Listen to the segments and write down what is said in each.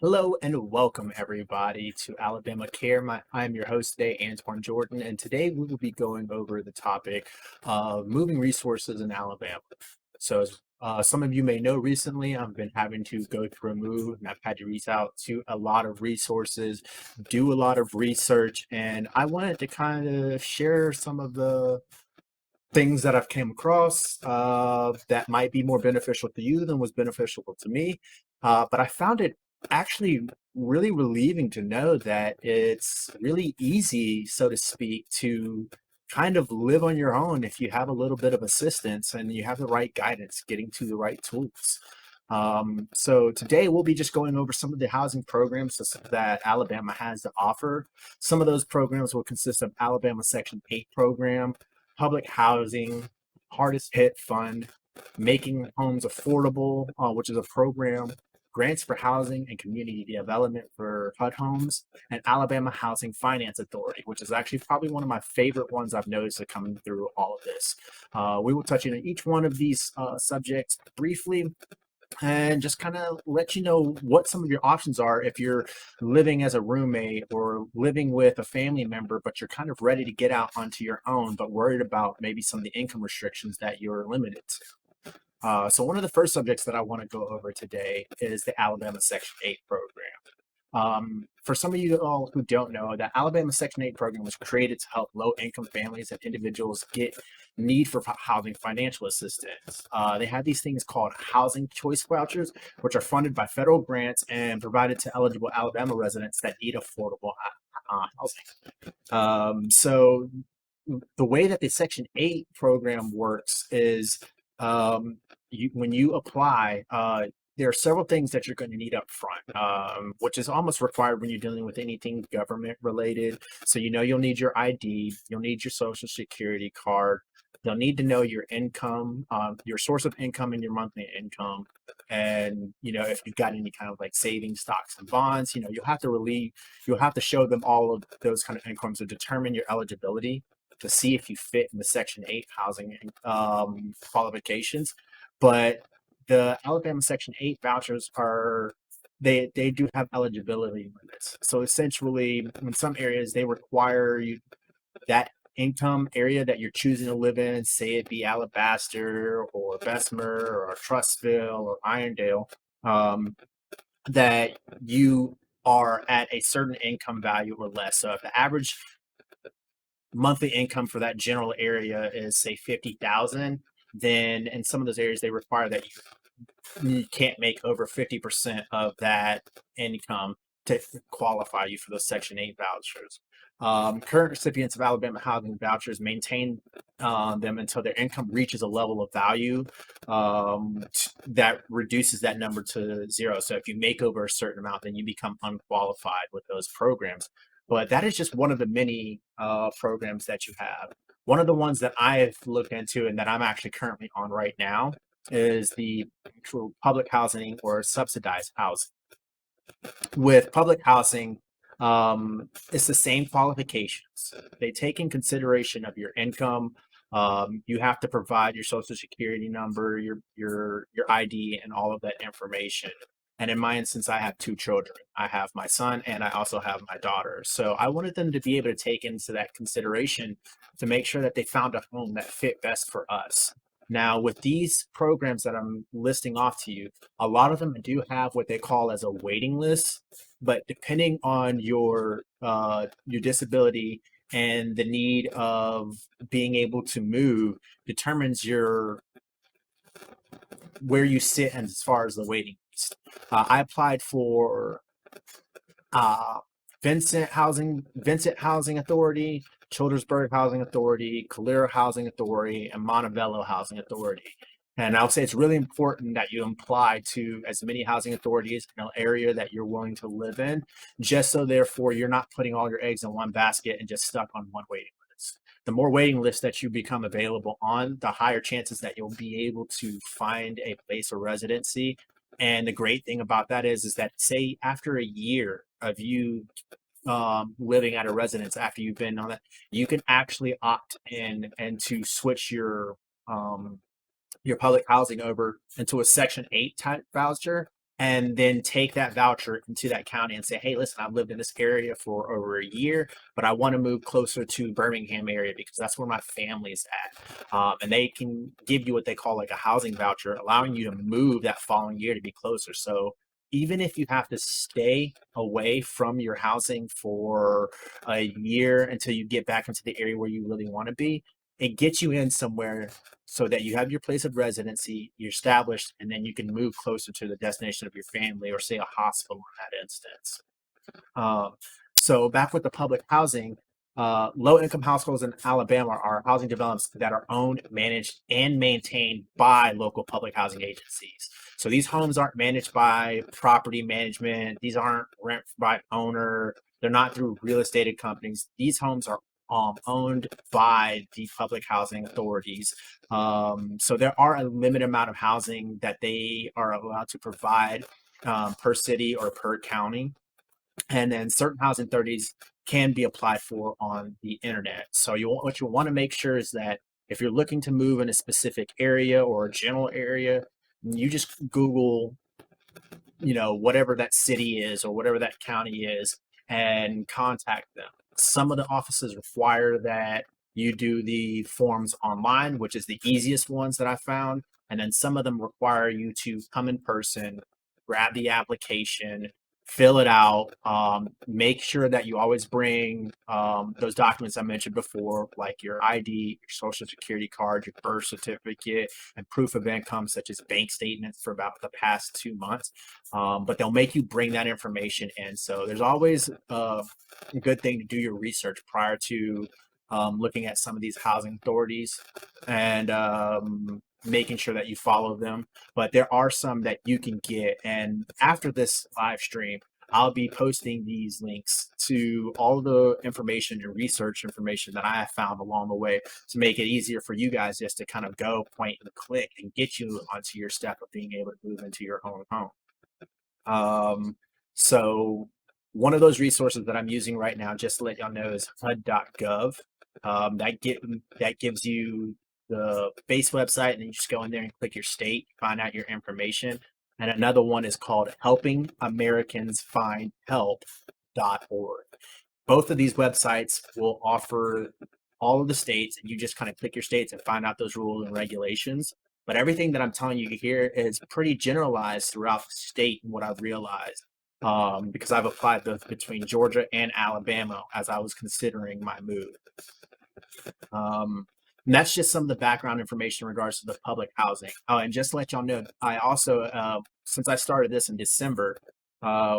Hello and welcome everybody to Alabama Care. I'm your host today, Antoine Jordan, and today we will be going over the topic of moving resources in Alabama. So, as some of you may know, recently I've been having to go through a move, and I've had to reach out to a lot of resources, do a lot of research, and I wanted to kind of share some of the things that I've came across that might be more beneficial to you than was beneficial to me. But I found it actually really relieving to know that it's really easy, so to speak, to kind of live on your own if you have a little bit of assistance and you have the right guidance, getting to the right tools. So today we'll be just going over some of the housing programs that Alabama has to offer. Some of those programs will consist of Alabama Section 8 program, public housing, hardest hit fund, making homes affordable, which is a program, grants for housing and community development for HUD homes, and Alabama Housing Finance Authority, which is actually probably one of my favorite ones I've noticed coming through all of this. We will touch on each one of these subjects briefly and just kind of let you know what some of your options are if you're living as a roommate or living with a family member, but you're kind of ready to get out onto your own, but worried about maybe some of the income restrictions that you're limited to. So one of the first subjects that I want to go over today is the Alabama Section 8 program. For some of you all who don't know, the Alabama Section 8 program was created to help low-income families and individuals get need for housing financial assistance. They have these things called housing choice vouchers, which are funded by federal grants and provided to eligible Alabama residents that need affordable housing. So the way that the Section 8 program works is when you apply, there are several things that you're going to need up front, which is almost required when you're dealing with anything government related. So, you'll need your ID, you'll need your social security card, they'll need to know your income, your source of income and your monthly income. And, if you've got any kind of like savings, stocks, and bonds, you'll have to show them all of those kind of incomes to determine your eligibility to see if you fit in the Section 8 housing qualifications. But the Alabama Section 8 vouchers they do have eligibility limits. So essentially, in some areas, they require you that income area that you're choosing to live in, say it be Alabaster or Bessemer or Trustville or Irondale, um, that you are at a certain income value or less. So if the average monthly income for that general area is say 50,000, then in some of those areas they require that you can't make over 50% of that income to qualify you for those Section 8 vouchers. Current recipients of Alabama housing vouchers maintain them until their income reaches a level of value that reduces that number to zero. So if you make over a certain amount, then you become unqualified with those programs. But that is just one of the many programs that you have. One of the ones that I've looked into and that I'm actually currently on right now is the actual public housing or subsidized housing. With public housing, it's the same qualifications. They take in consideration of your income. You have to provide your social security number, your ID, and all of that information. And in my instance, I have two children. I have my son and I also have my daughter. So I wanted them to be able to take into that consideration to make sure that they found a home that fit best for us. Now, with these programs that I'm listing off to you, a lot of them do have what they call as a waiting list, but depending on your disability and the need of being able to move determines your where you sit as far as the waiting list. I applied for uh, Vincent Housing Authority, Childersburg Housing Authority, Calera Housing Authority, and Montevallo Housing Authority. And I'll say it's really important that you apply to as many housing authorities in an area that you're willing to live in, just so therefore you're not putting all your eggs in one basket and just stuck on one waiting list. The more waiting lists that you become available on, the higher chances that you'll be able to find a place of residency. And the great thing about that is that say after a year of you living at a residence after you've been on that, you can actually opt in and to switch your public housing over into a Section 8 type voucher. and then take that voucher into that county and say, hey, listen, I've lived in this area for over a year, but I want to move closer to Birmingham area because that's where my family's at. And they can give you what they call like a housing voucher, allowing you to move that following year to be closer. So even if you have to stay away from your housing for a year until you get back into the area where you really want to be, it gets you in somewhere so that you have your place of residency, you're established, and then you can move closer to the destination of your family or say a hospital in that instance. Um, so back with the public housing, low income households in Alabama are housing developments that are owned, managed, and maintained by local public housing agencies. So these homes aren't managed by property management. These aren't rent by owner. They're not through real estate companies. These homes are owned by the public housing authorities. So there are a limited amount of housing that they are allowed to provide per city or per county. And then certain housing authorities can be applied for on the internet. So what you want to make sure is that if you're looking to move in a specific area or a general area, you just Google, whatever that city is or whatever that county is and contact them. Some of the offices require that you do the forms online, which is the easiest ones that I found. And then some of them require you to come in person, grab the application, fill it out, make sure that you always bring those documents I mentioned before, like your ID, your social security card, your birth certificate, and proof of income, such as bank statements for about the past 2 months. But they'll make you bring that information in. So there's always a good thing to do your research prior to looking at some of these housing authorities and making sure that you follow them. But there are some that you can get. And after this live stream, I'll be posting these links to all the information and research information that I have found along the way to make it easier for you guys just to kind of go, point, and click and get you onto your step of being able to move into your own home. So one of those resources that I'm using right now, just to let y'all know, is HUD.gov. That gives you the base website, and then you just go in there and click your state, find out your information. And another one is called helpingamericans.findhelp.org. Both of these websites will offer all of the states, and you just kind of click your states and find out those rules and regulations. But everything that I'm telling you here is pretty generalized throughout the state, and what I've realized, because I've applied those between Georgia and Alabama as I was considering my move. And that's just some of the background information in regards to the public housing. Oh, and just to let y'all know, I also, since I started this in December,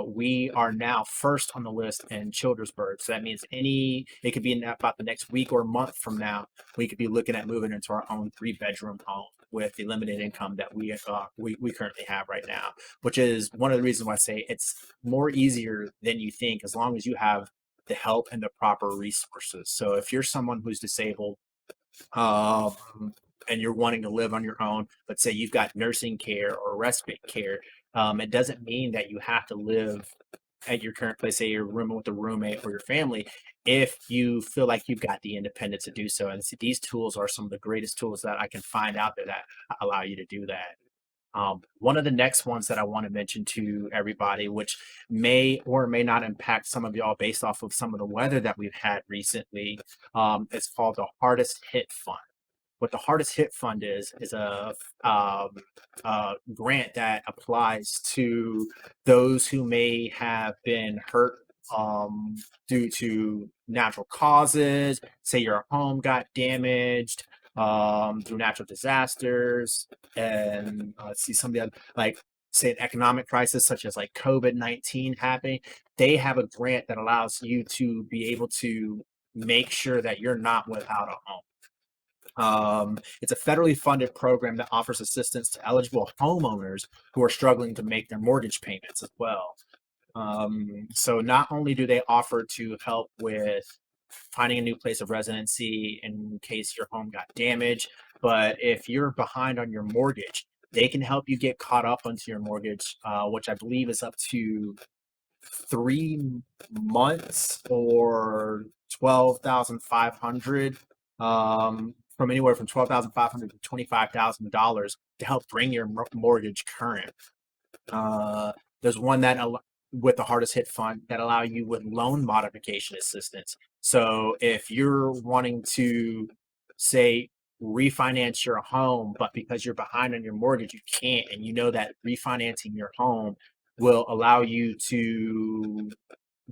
we are now first on the list in Childersburg. So that means it could be in about the next week or month from now, we could be looking at moving into our own 3-bedroom home with the limited income that we currently have right now, which is one of the reasons why I say it's more easier than you think, as long as you have the help and the proper resources. So if you're someone who's disabled, and you're wanting to live on your own, let's say you've got nursing care or respite care, it doesn't mean that you have to live at your current place, say you're rooming with a roommate or your family, if you feel like you've got the independence to do so. And see, these tools are some of the greatest tools that I can find out there that allow you to do that. One of the next ones that I want to mention to everybody, which may or may not impact some of y'all based off of some of the weather that we've had recently, is called the Hardest Hit Fund. What the Hardest Hit Fund is a grant that applies to those who may have been hurt due to natural causes. Say your home got damaged through natural disasters, and let's see, some of the other, like say an economic crisis such as like COVID-19 happening. They have a grant that allows you to be able to make sure that you're not without a home. It's a federally funded program that offers assistance to eligible homeowners who are struggling to make their mortgage payments as well. So not only do they offer to help with finding a new place of residency in case your home got damaged, but if you're behind on your mortgage, they can help you get caught up onto your mortgage, which I believe is up to 3 months or 12,500, from anywhere from 12,500 to $25,000 to help bring your mortgage current. Uh, there's one with the hardest hit fund that allow you with loan modification assistance. So if you're wanting to, say, refinance your home, but because you're behind on your mortgage, you can't, and you know that refinancing your home will allow you to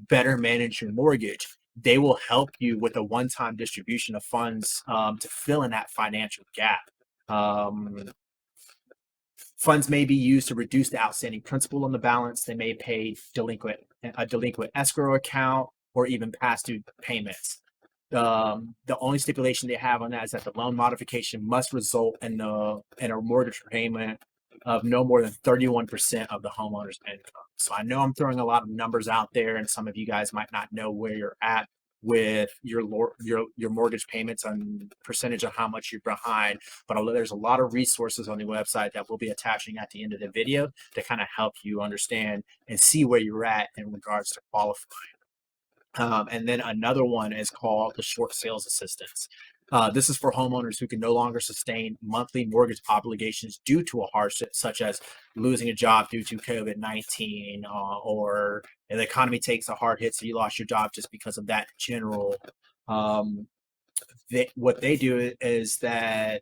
better manage your mortgage, they will help you with a one-time distribution of funds to fill in that financial gap. Um, Funds may be used to reduce the outstanding principal on the balance. They may pay a delinquent escrow account or even past due payments. The only stipulation they have on that is that the loan modification must result in a mortgage payment of no more than 31% of the homeowner's income. So I know I'm throwing a lot of numbers out there, and some of you guys might not know where you're at with your mortgage payments and percentage of how much you're behind. But there's a lot of resources on the website that we'll be attaching at the end of the video to kind of help you understand and see where you're at in regards to qualifying. And then another one is called the short sales assistance. This is for homeowners who can no longer sustain monthly mortgage obligations due to a hardship, such as losing a job due to COVID-19, or the economy takes a hard hit, so you lost your job just because of that general. Um, what they do is that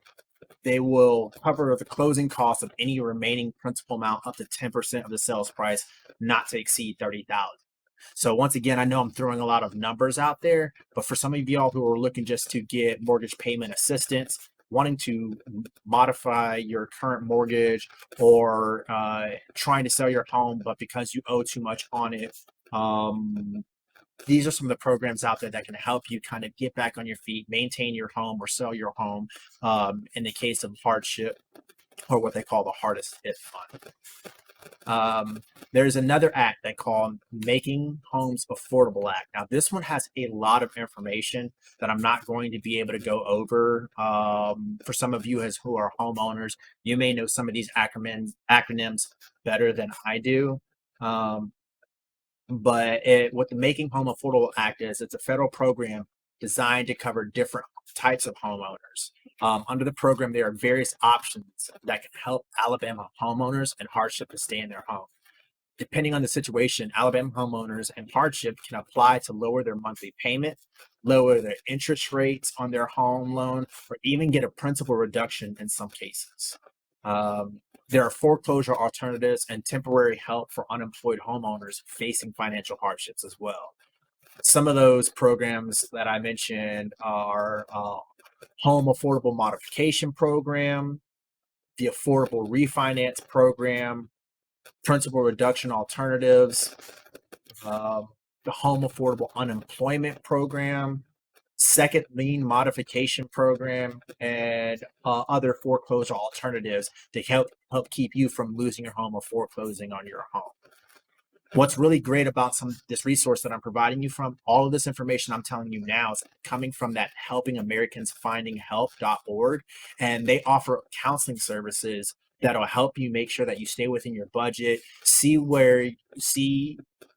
they will cover the closing costs of any remaining principal amount up to 10% of the sales price, not to exceed 30,000. So once again, I know I'm throwing a lot of numbers out there, but for some of y'all who are looking just to get mortgage payment assistance, wanting to modify your current mortgage, or trying to sell your home, but because you owe too much on it, these are some of the programs out there that can help you kind of get back on your feet, maintain your home, or sell your home in the case of hardship, or what they call the hardest hit fund. There's another act they call Making Homes Affordable Act. Now, this one has a lot of information that I'm not going to be able to go over. For some of you who are homeowners, you may know some of these acronyms better than I do. But what the Making Home Affordable Act is, it's a federal program designed to cover different types of homeowners. Under the program, there are various options that can help Alabama homeowners in hardship to stay in their home. Depending on the situation, Alabama homeowners in hardship can apply to lower their monthly payment, lower their interest rates on their home loan, or even get a principal reduction in some cases. There are foreclosure alternatives and temporary help for unemployed homeowners facing financial hardships as well. Some of those programs that I mentioned are Home Affordable Modification Program, the Affordable Refinance Program, Principal Reduction Alternatives, the Home Affordable Unemployment Program, Second Lien Modification Program, and other foreclosure alternatives to help keep you from losing your home or foreclosing on your home. What's really great about this resource that I'm providing you from, all of this information I'm telling you now is coming from that helpingamericans.findinghelp.org, and they offer counseling services that'll help you make sure that you stay within your budget, see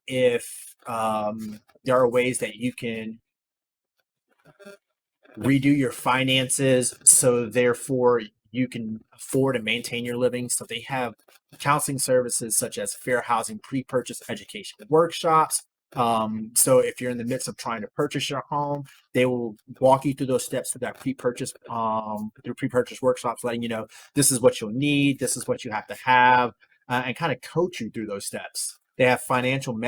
if there are ways that you can redo your finances so therefore you can afford and maintain your living. So they have counseling services such as fair housing pre-purchase education workshops. So if you're in the midst of trying to purchase your home, they will walk you through those steps through that pre-purchase workshops, letting you know this is what you'll need, this is what you have to have, and kind of coach you through those steps. They have financial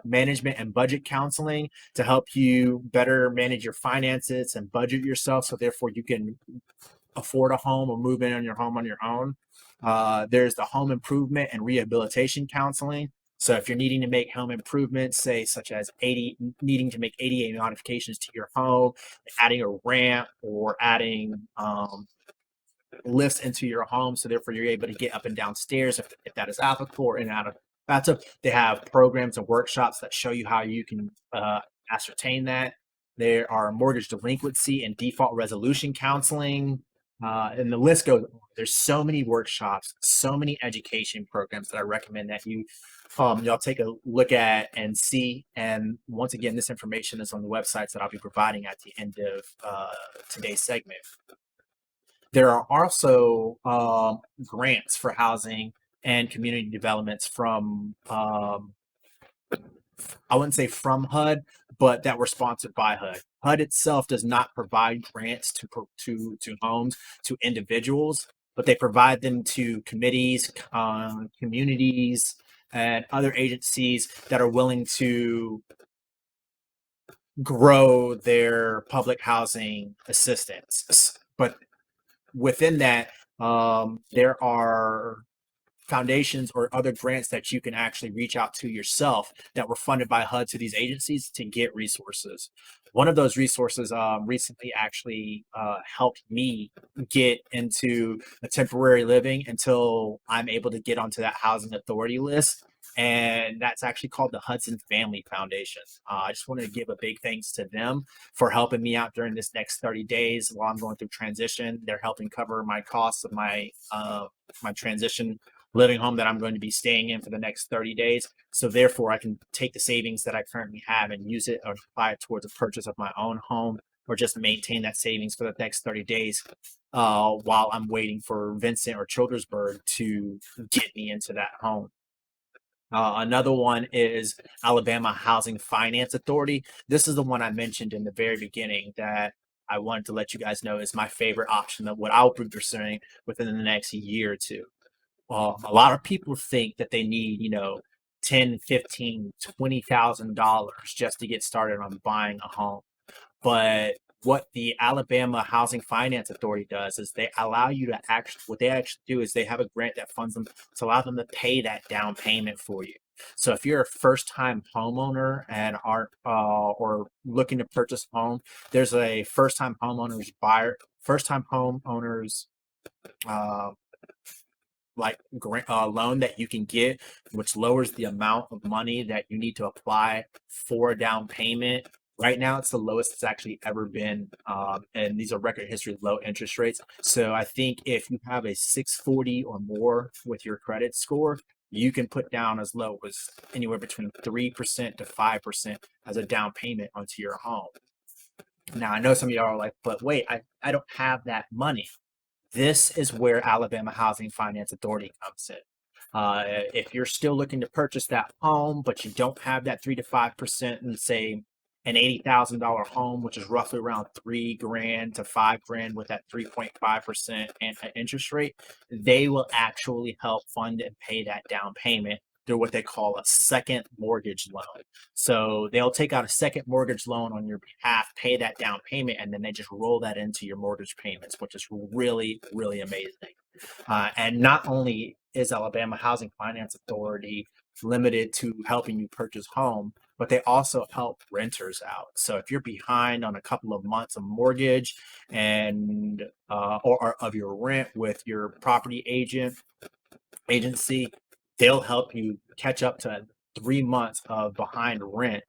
management and budget counseling to help you better manage your finances and budget yourself, so therefore you can afford a home or move in on your home on your own. There's the home improvement and rehabilitation counseling. So if you're needing to make home improvements, say such as needing to make ADA modifications to your home, adding a ramp or adding lifts into your home, so therefore you're able to get up and down stairs if that is applicable, or in and out of bathtub. They have programs and workshops that show you how you can ascertain that. There are mortgage delinquency and default resolution counseling, and the list goes on. There's so many workshops, so many education programs that I recommend that y'all take a look at and see. And once again, this information is on the websites that I'll be providing at the end of today's segment. There are also grants for housing and community developments from I wouldn't say from HUD, but that were sponsored by HUD. HUD itself does not provide grants to homes to individuals, but they provide them to committees, communities, and other agencies that are willing to grow their public housing assistance. But within that, there are foundations or other grants that you can actually reach out to yourself that were funded by HUD to these agencies to get resources. One of those resources recently actually helped me get into a temporary living until I'm able to get onto that housing authority list. And that's actually called the Hudson Family Foundation. I just wanted to give a big thanks to them for helping me out during this next 30 days while I'm going through transition. They're helping cover my costs of my transition living home that I'm going to be staying in for the next 30 days. So therefore, I can take the savings that I currently have and use it or apply it towards a purchase of my own home, or just maintain that savings for the next 30 days while I'm waiting for Vincent or Childersburg to get me into that home. Another one is Alabama Housing Finance Authority. This is the one I mentioned in the very beginning that I wanted to let you guys know is my favorite option of what I'll be pursuing within the next year or two. A lot of people think that they need, 10, 15, $20,000 just to get started on buying a home. But what the Alabama Housing Finance Authority does is they allow you to what they actually do is they have a grant that funds them to allow them to pay that down payment for you. So if you're a first time homeowner and are or looking to purchase a home, there's a first time homeowners uh, loan that you can get, which lowers the amount of money that you need to apply for a down payment. Right now, it's the lowest it's actually ever been, and these are record history low interest rates. So I think if you have a 640 or more with your credit score, you can put down as low as anywhere between 3% to 5% as a down payment onto your home. Now, I know some of y'all are like, but wait, I don't have that money. This is where Alabama Housing Finance Authority comes in. If you're still looking to purchase that home, but you don't have that 3 to 5%, and say an $80,000 home, which is roughly around $3,000 to $5,000 with that 3.5% interest rate, they will actually help fund and pay that down payment through what they call a second mortgage loan. So they'll take out a second mortgage loan on your behalf, pay that down payment, and then they just roll that into your mortgage payments, which is really, really amazing. And not only is Alabama Housing Finance Authority limited to helping you purchase home, but they also help renters out. So if you're behind on a couple of months of mortgage and or of your rent with your property agency, they'll help you catch up to 3 months of behind rent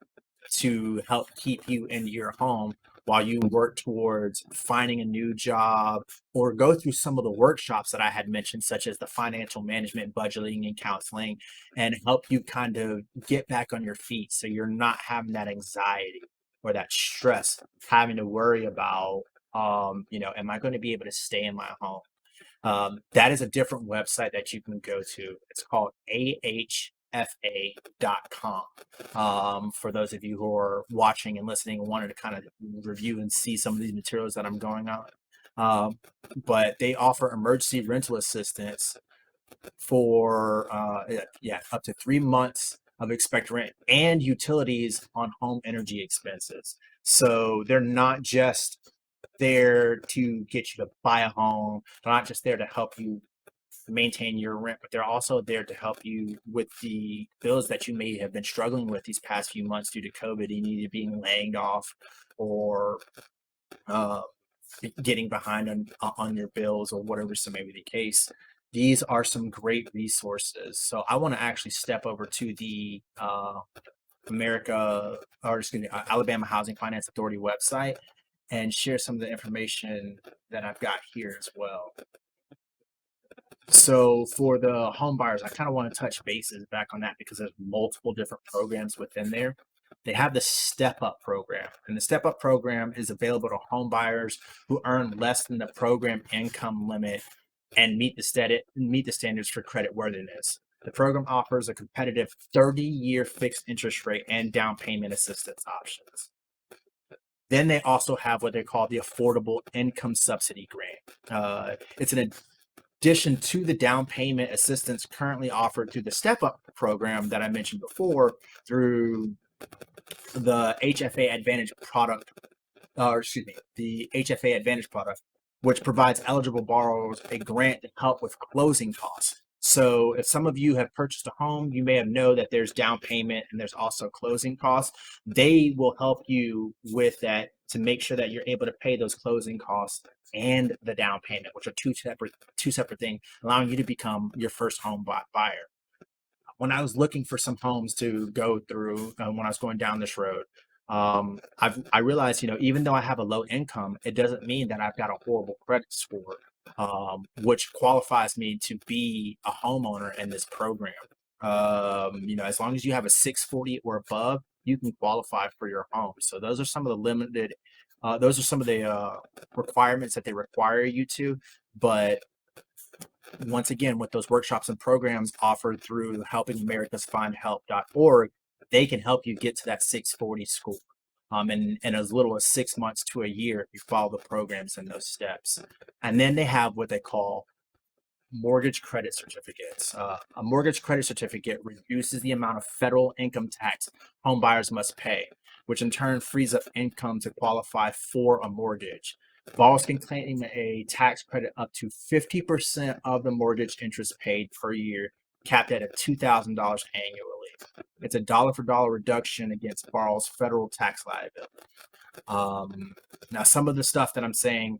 to help keep you in your home while you work towards finding a new job or go through some of the workshops that I had mentioned, such as the financial management, budgeting, and counseling, and help you kind of get back on your feet so you're not having that anxiety or that stress, having to worry about, am I going to be able to stay in my home? That is a different website that you can go to. It's called ahfa.com. For those of you who are watching and listening and wanted to kind of review and see some of these materials that I'm going on. But they offer emergency rental assistance for up to 3 months of expected rent and utilities on home energy expenses. So they're not just there to get you to buy a home. They're not just there to help you maintain your rent, but they're also there to help you with the bills that you may have been struggling with these past few months due to COVID, and either being laid off or uh, getting behind on your bills or whatever so may be the case. These are some great resources. So I want to actually step over to the Alabama Housing Finance Authority website and share some of the information that I've got here as well. So for the home buyers, I kind of want to touch bases back on that because there's multiple different programs within there. They have the Step Up program, and the Step Up program is available to home buyers who earn less than the program income limit and meet the standards for credit worthiness. The program offers a competitive 30-year fixed interest rate and down payment assistance options. Then they also have what they call the Affordable Income Subsidy Grant. It's an addition to the down payment assistance currently offered through the Step Up program that I mentioned before through the HFA Advantage product, the HFA Advantage product, which provides eligible borrowers a grant to help with closing costs. So if some of you have purchased a home, you may have know that there's down payment and there's also closing costs. They will help you with that to make sure that you're able to pay those closing costs and the down payment, which are two separate things, allowing you to become your first home buyer. When I was looking for some homes to go through when I was going down this road, I realized, even though I have a low income, it doesn't mean that I've got a horrible credit score, which qualifies me to be a homeowner in this program. As long as you have a 640 or above, you can qualify for your home. So those are some of the requirements that they require you to. But once again, with those workshops and programs offered through helpingamericasfindhelp.org, they can help you get to that 640 score in as little as 6 months to a year if you follow the programs and those steps. And then they have what they call mortgage credit certificates. A mortgage credit certificate reduces the amount of federal income tax home buyers must pay, which in turn frees up income to qualify for a mortgage. Borrowers can claim a tax credit up to 50% of the mortgage interest paid per year, capped at $2,000 annually. It's a dollar for dollar reduction against borrowers' federal tax liability. Now, some of the stuff that I'm saying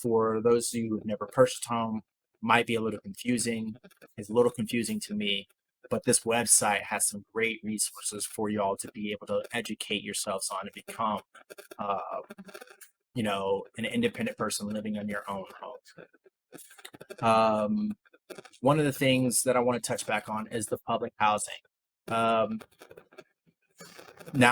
for those of you who've never purchased a home might be a little confusing. It's a little confusing to me, but this website has some great resources for y'all to be able to educate yourselves on and become an independent person living on your own home. One of the things that I want to touch back on is the public housing. Now,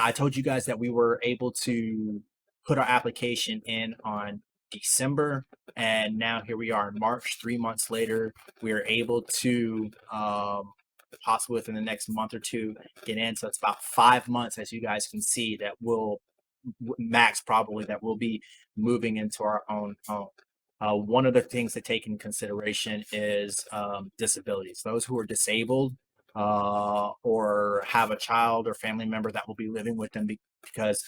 I told you guys that we were able to put our application in on December, and now here we are in March. 3 months later, we are able to possibly within the next month or two get in. So it's about 5 months, as you guys can see, that will max probably that we'll be moving into our own home. One of the things to take in consideration is disabilities. Those who are disabled or have a child or family member that will be living with them because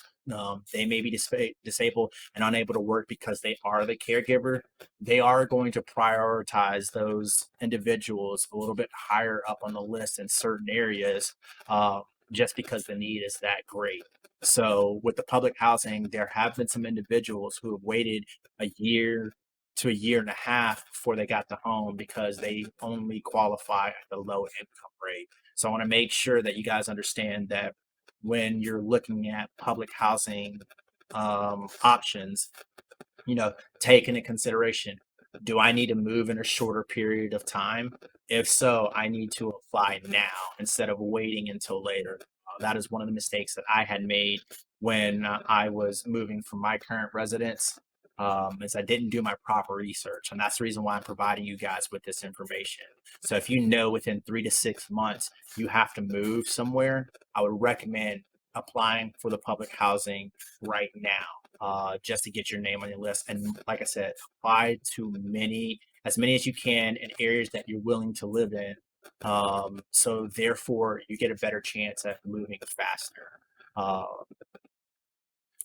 they may be disabled and unable to work because they are the caregiver, they are going to prioritize those individuals a little bit higher up on the list in certain areas just because the need is that great. So with the public housing, there have been some individuals who have waited a year to a year and a half before they got the home because they only qualify at the low income rate. So I want to make sure that you guys understand that when you're looking at public housing options, take into consideration, do I need to move in a shorter period of time? If so, I need to apply now instead of waiting until later. That is one of the mistakes that I had made when I was moving from my current residence, is I didn't do my proper research. And that's the reason why I'm providing you guys with this information. So if you know within 3 to 6 months you have to move somewhere, I would recommend applying for the public housing right now, just to get your name on your list. And like I said, apply to as many as you can in areas that you're willing to live in. So therefore you get a better chance at moving faster.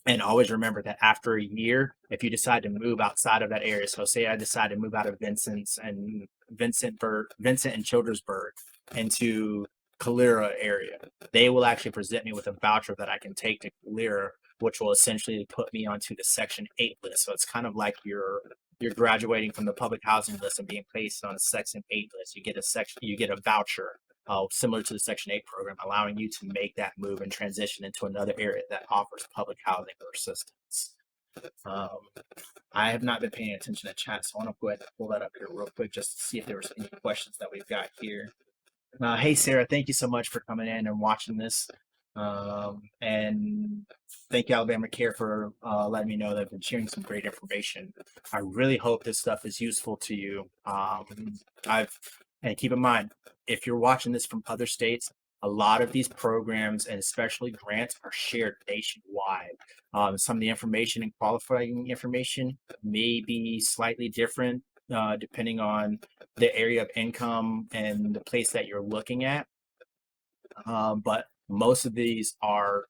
And always remember that after a year, if you decide to move outside of that area, so say I decide to move out of Vincent and Childersburg into Calera area, they will actually present me with a voucher that I can take to Calera, which will essentially put me onto the Section 8 list. So it's kind of like you're graduating from the public housing list and being placed on a Section 8 list. You get a voucher similar to the Section 8 program, allowing you to make that move and transition into another area that offers public housing or assistance. I have not been paying attention to chat, so I want to go ahead and pull that up here real quick just to see if there was any questions that we've got here. Hey, Sarah, thank you so much for coming in and watching this. And thank you, Alabama Care, for letting me know that I've been sharing some great information. I really hope this stuff is useful to you. I've and keep in mind, if you're watching this from other states, a lot of these programs and especially grants are shared nationwide. Some of the information and qualifying information may be slightly different depending on the area of income and the place that you're looking at. But most of these are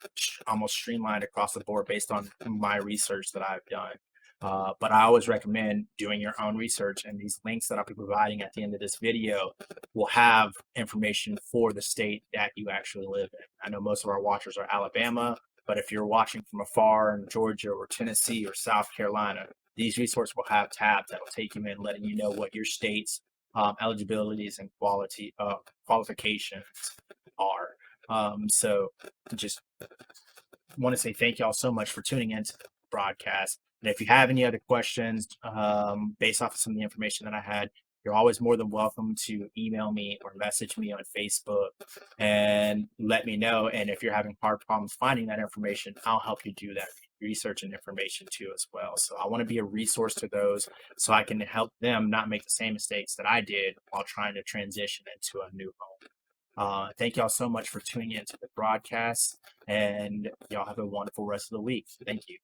almost streamlined across the board based on my research that I've done. But I always recommend doing your own research, and these links that I'll be providing at the end of this video will have information for the state that you actually live in. I know most of our watchers are Alabama, but if you're watching from afar in Georgia or Tennessee or South Carolina, these resources will have tabs that will take you in, letting you know what your state's eligibilities and qualifications are. So just want to say thank y'all so much for tuning into the broadcast. And if you have any other questions based off of some of the information that I had, you're always more than welcome to email me or message me on Facebook and let me know. And if you're having hard problems finding that information, I'll help you do that research and information too as well. So I want to be a resource to those so I can help them not make the same mistakes that I did while trying to transition into a new home. Thank y'all so much for tuning into the broadcast, and y'all have a wonderful rest of the week. Thank you.